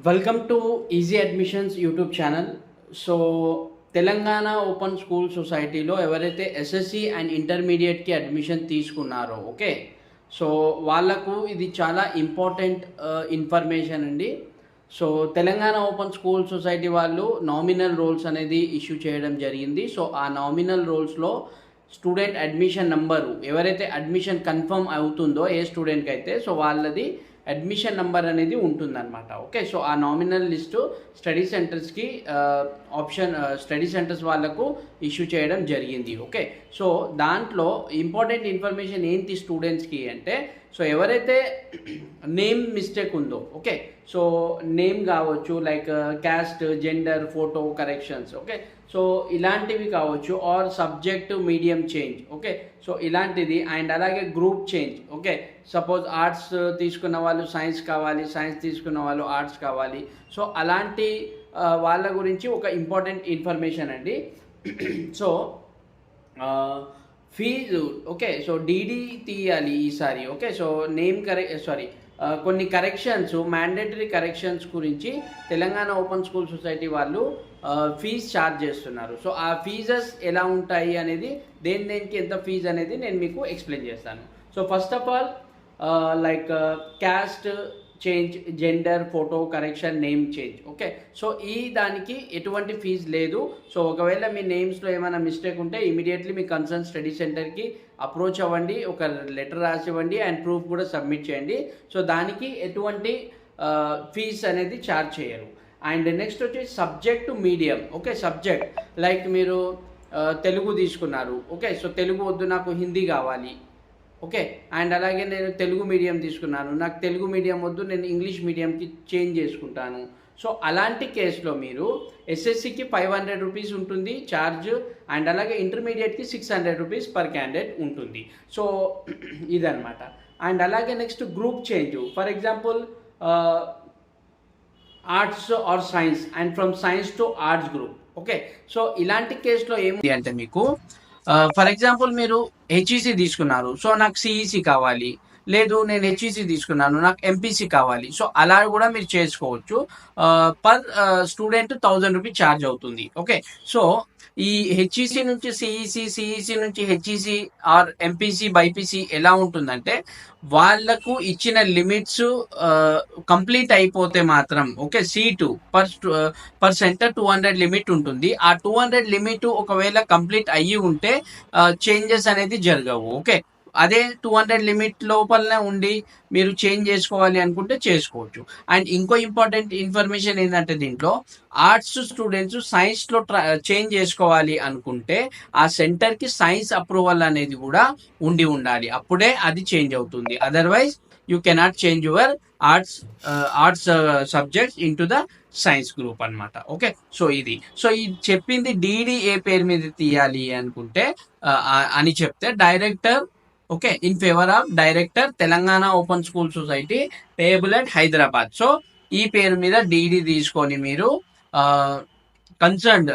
Welcome to Easy Admissions YouTube channel. So Telangana open school సొసైటీలో ఎవరైతే SSC and ఇంటర్మీడియట్కి admission తీసుకున్నారో okay, so వాళ్ళకు ఇది చాలా ఇంపార్టెంట్ ఇన్ఫర్మేషన్ అండి. So Telangana open school society వాళ్ళు నామినల్ రోల్స్ అనేది ఇష్యూ చేయడం జరిగింది. సో ఆ నామినల్ రోల్స్లో స్టూడెంట్ అడ్మిషన్ నంబరు ఎవరైతే అడ్మిషన్ కన్ఫర్మ్ అవుతుందో ఏ స్టూడెంట్కి అయితే సో వాళ్ళది అడ్మిషన్ నెంబర్ అనేది ఉంటుందన్నమాట. ఓకే, సో ఆ నామినల్ లిస్టు స్టడీ సెంటర్స్కి స్టడీ సెంటర్స్ వాళ్ళకు ఇష్యూ చేయడం జరిగింది. ఓకే, సో దాంట్లో ఇంపార్టెంట్ ఇన్ఫర్మేషన్ ఏంటి స్టూడెంట్స్కి అంటే, సో ఎవరైతే నేమ్ మిస్టేక్ ఉందో ఓకే, సో నేమ్ కావచ్చు like caste, gender, photo corrections okay, so ఇలాంటివి కావచ్చు or subject medium change okay, so ఇలాంటిది అండ్ అలాగే group change okay, suppose arts తీసుకున్న వాళ్ళు సైన్స్ కావాలి, సైన్స్ తీసుకున్న వాళ్ళు ఆర్ట్స్ కావాలి. సో అలాంటి వాళ్ళ గురించి ఒక ఇంపార్టెంట్ ఇన్ఫర్మేషన్ అండి. So fee okay, so DD తీయాలి ఈసారి ఓకే. సో నేమ్ కొన్ని కరెక్షన్స్, మ్యాండేటరీ కరెక్షన్స్ గురించి తెలంగాణ ఓపెన్ స్కూల్ సొసైటీ వాళ్ళు ఫీజ్ ఛార్జ్ చేస్తున్నారు. సో ఆ ఫీజెస్ ఎలా ఉంటాయి అనేది, దేనికి ఎంత ఫీజు అనేది నేను మీకు ఎక్స్ప్లెయిన్ చేస్తాను. So first of all like caste change, gender, photo correction, name change okay, so ఈ దానికి ఎటువంటి ఫీజు లేదు. సో ఒకవేళ మీ నేమ్స్లో ఏమైనా మిస్టేక్ ఉంటే ఇమీడియట్లీ మీ కన్సర్న్ స్టడీ సెంటర్కి అప్రోచ్ అవ్వండి, ఒక లెటర్ రాసి ఇవ్వండి అండ్ ప్రూఫ్ కూడా సబ్మిట్ చేయండి. సో దానికి ఎటువంటి ఫీజ్ అనేది ఛార్జ్ చేయరు. అండ్ నెక్స్ట్ వచ్చేసి subject medium okay, subject like మీరు తెలుగు తీసుకున్నారు ఓకే, సో తెలుగు వద్దు నాకు హిందీ కావాలి ఓకే, అండ్ అలాగే నేను తెలుగు మీడియం తీసుకున్నాను, నాకు తెలుగు మీడియం వద్దు నేను ఇంగ్లీష్ మీడియంకి చేంజ్ చేసుకుంటాను. సో అలాంటి కేసులో మీరు ఎస్ఎస్సికి 500 రూపీస్ ఉంటుంది ఛార్జ్, అండ్ అలాగే ఇంటర్మీడియట్కి 600 రూపీస్ పర్ క్యాండిడేట్ ఉంటుంది. సో ఇదనమాట. అండ్ అలాగే next group change, for example arts or science and from science to arts group okay. So ఇలాంటి కేసులో ఏముంది అంటే మీకు ఫర్ ఎగ్జాంపుల్ మీరు హెచ్ఈసి తీసుకున్నారు, సో నాకు సిఈసి కావాలి, లేదు నేను హెచ్ఈసి తీసుకున్నాను నాకు ఎంపీసీ కావాలి. సో అలా కూడా మీరు చేసుకోవచ్చు. పర్ స్టూడెంట్ 1000 రూపీస్ ఛార్జ్ అవుతుంది ఓకే. సో ఈ హెచ్ఈసి నుంచి సిఈసి నుంచి హెచ్ఈసి ఆర్ ఎంపీసీ బైపీసీ ఎలా ఉంటుందంటే, వాళ్లకు ఇచ్చిన లిమిట్స్ కంప్లీట్ అయిపోతే మాత్రం okay, seat per centre 200 limit ఉంటుంది. ఆ 200 లిమిట్ ఒకవేళ కంప్లీట్ అయ్యి ఉంటే చేంజెస్ అనేది జరగవు ఓకే. అదే 200 లిమిట్ లోపలనే ఉండి మీరు చేంజ్ చేసుకోవాలి అనుకుంటే చేసుకోవచ్చు. అండ్ ఇంకో ఇంపార్టెంట్ ఇన్ఫర్మేషన్ ఏంటంటే, దీంట్లో ఆర్ట్స్ స్టూడెంట్స్ సైన్స్లో చేంజ్ చేసుకోవాలి అనుకుంటే ఆ సెంటర్కి సైన్స్ అప్రూవల్ అనేది కూడా ఉండాలి, అప్పుడే అది చేంజ్ అవుతుంది. Otherwise you cannot change your arts subjects in to the science group అనమాట ఓకే. సో ఇది చెప్పింది డీడీ ఏ పేరు మీద తీయాలి అనుకుంటే అని చెప్తే director okay, in favour of director Telangana open school society payable at Hyderabad. So ఈ పేరు మీద డీడీ తీసుకొని మీరు కన్సర్న్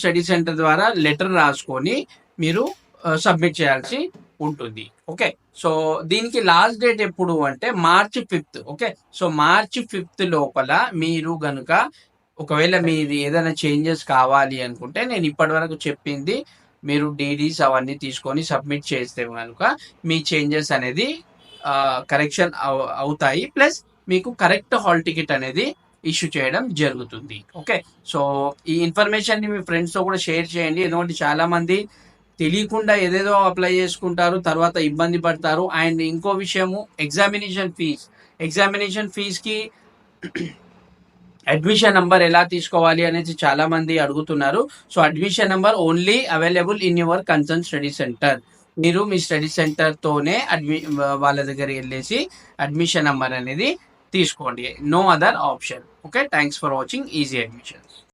స్టడీ సెంటర్ ద్వారా లెటర్ రాసుకొని మీరు సబ్మిట్ చేయాల్సి ఉంటుంది ఓకే. సో దీనికి లాస్ట్ డేట్ ఎప్పుడు అంటే March 5th okay. So March 5th లోపల మీరు గనుక ఒకవేళ మీరు ఏదైనా చేంజెస్ కావాలి అనుకుంటే, నేను ఇప్పటి వరకు చెప్పింది మీరు డీడీస్ అవన్నీ తీసుకొని సబ్మిట్ చేస్తే కనుక మీ చేంజెస్ అనేది కరెక్షన్ అవుతాయి, ప్లస్ మీకు కరెక్ట్ హాల్ టికెట్ అనేది ఇష్యూ చేయడం జరుగుతుంది ఓకే. సో ఈ ఇన్ఫర్మేషన్ని మీ ఫ్రెండ్స్తో కూడా షేర్ చేయండి, ఎందుకంటే చాలామంది తెలియకుండా ఏదేదో అప్లై చేసుకుంటారు, తర్వాత ఇబ్బంది పడతారు. అండ్ ఇంకో విషయము, ఎగ్జామినేషన్ ఫీజ్కి అడ్మిషన్ నెంబర్ ఎలా తీసుకోవాలి అనేది చాలా మంది అడుగుతున్నారు. So admission number only available in your concern study centre. మీరు మీ స్టడీ సెంటర్తోనే వాళ్ళ దగ్గర వెళ్ళేసి అడ్మిషన్ నెంబర్ అనేది తీసుకోండి, no other option okay. Thanks for watching easy admissions.